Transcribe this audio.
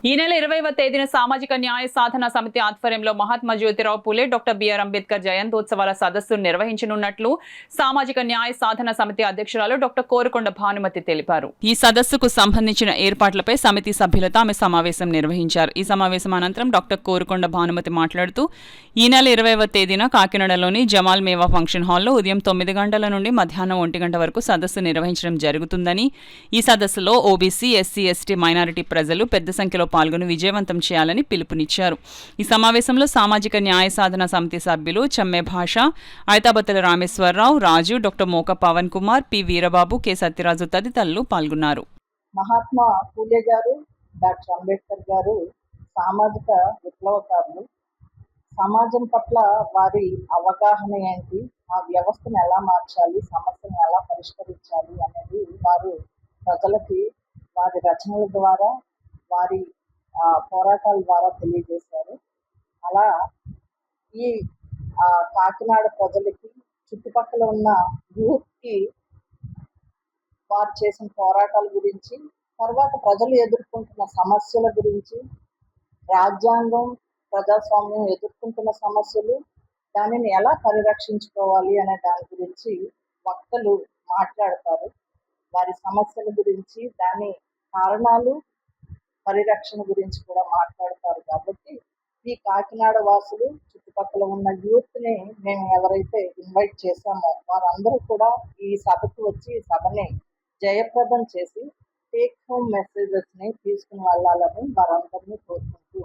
ఈ నెల 20వ తేదీన సామాజిక న్యాయ సాధన సమితి ఆధ్వర్యంలో మహాత్మా జ్యోతిరావు పూలే, డాక్టర్ బిఆర్ అంబేద్కర్ జయంతోత్సవాల సదస్సును నిర్వహించనున్నట్లు సామాజిక న్యాయ సాధన సమితి అధ్యక్షురాలు డాక్టర్ కోరుకొండ భానుమతి తెలిపారు. ఈ సదస్సుకు సంబంధించిన ఏర్పాట్లపై సమితి సభ్యులతో ఆమె సమావేశం నిర్వహించారు. ఈ సమావేశం అనంతరం డాక్టర్ కోరుకొండ భానుమతి మాట్లాడుతూ ఈ నెల 20వ తేదీన కాకినాడలోని జమాల్ మేవా ఫంక్షన్ హాల్లో ఉదయం 9 గంటల నుండి మధ్యాహ్నం 1 గంట వరకు సదస్సు నిర్వహించడం జరుగుతుందని, ఈ సదస్సులో ఓబీసీ, ఎస్సీ, ఎస్టీ, మైనారిటీ ప్రజలు పెద్ద సంఖ్యలో పాల్గొని విజయవంతం చేయాలని పిలుపునిచ్చారు. ఈ సమావేశంలో సామాజిక న్యాయ సాధన సమితి సభ్యులు Chamme Basha, Aithabathula Rameswara Rao, Raju, doctor Moka Pavan Kumar, P Veerababu, K Satyaraju తదితరులు పాల్గొన్నారు. మహాత్మా పూలే గారు, డాక్టర్ అంబేద్కర్ గారు సామాజిక విప్లవకారులు. సమాజం పట్ల వారి అవగాహన ఏంటి, ఆ వ్యవస్థను ఎలా మార్చాలి, సమస్యను ఎలా పరిష్కరించాలి అనేది వారు ప్రజలకి వారి రచనల ద్వారా, వారి పోరాటాల ద్వారా తెలియజేశారు. అలా ఈ కాకినాడ ప్రజలకి, చుట్టుపక్కల ఉన్న యూత్కి వారు చేసిన పోరాటాల గురించి, తర్వాత ప్రజలు ఎదుర్కొంటున్న సమస్యల గురించి, రాజ్యాంగం, ప్రజాస్వామ్యం ఎదుర్కొంటున్న సమస్యలు, దానిని ఎలా పరిరక్షించుకోవాలి అనే దాని గురించి వక్తలు మాట్లాడతారు. వారి సమస్యల గురించి, దాని కారణాలు, పరిరక్షణ గురించి కూడా మాట్లాడతారు. కాబట్టి ఈ కాకినాడ వాసులు, చుట్టుపక్కల ఉన్న యూత్ని మేము ఎవరైతే ఇన్వైట్ చేశామో వారందరూ కూడా ఈ సభకు వచ్చి ఈ సభని జయప్రదం చేసి టేక్ హోమ్ మెసేజెస్ని తీసుకుని వెళ్ళాలని వారందరినీ కోరుకుంటున్నాను.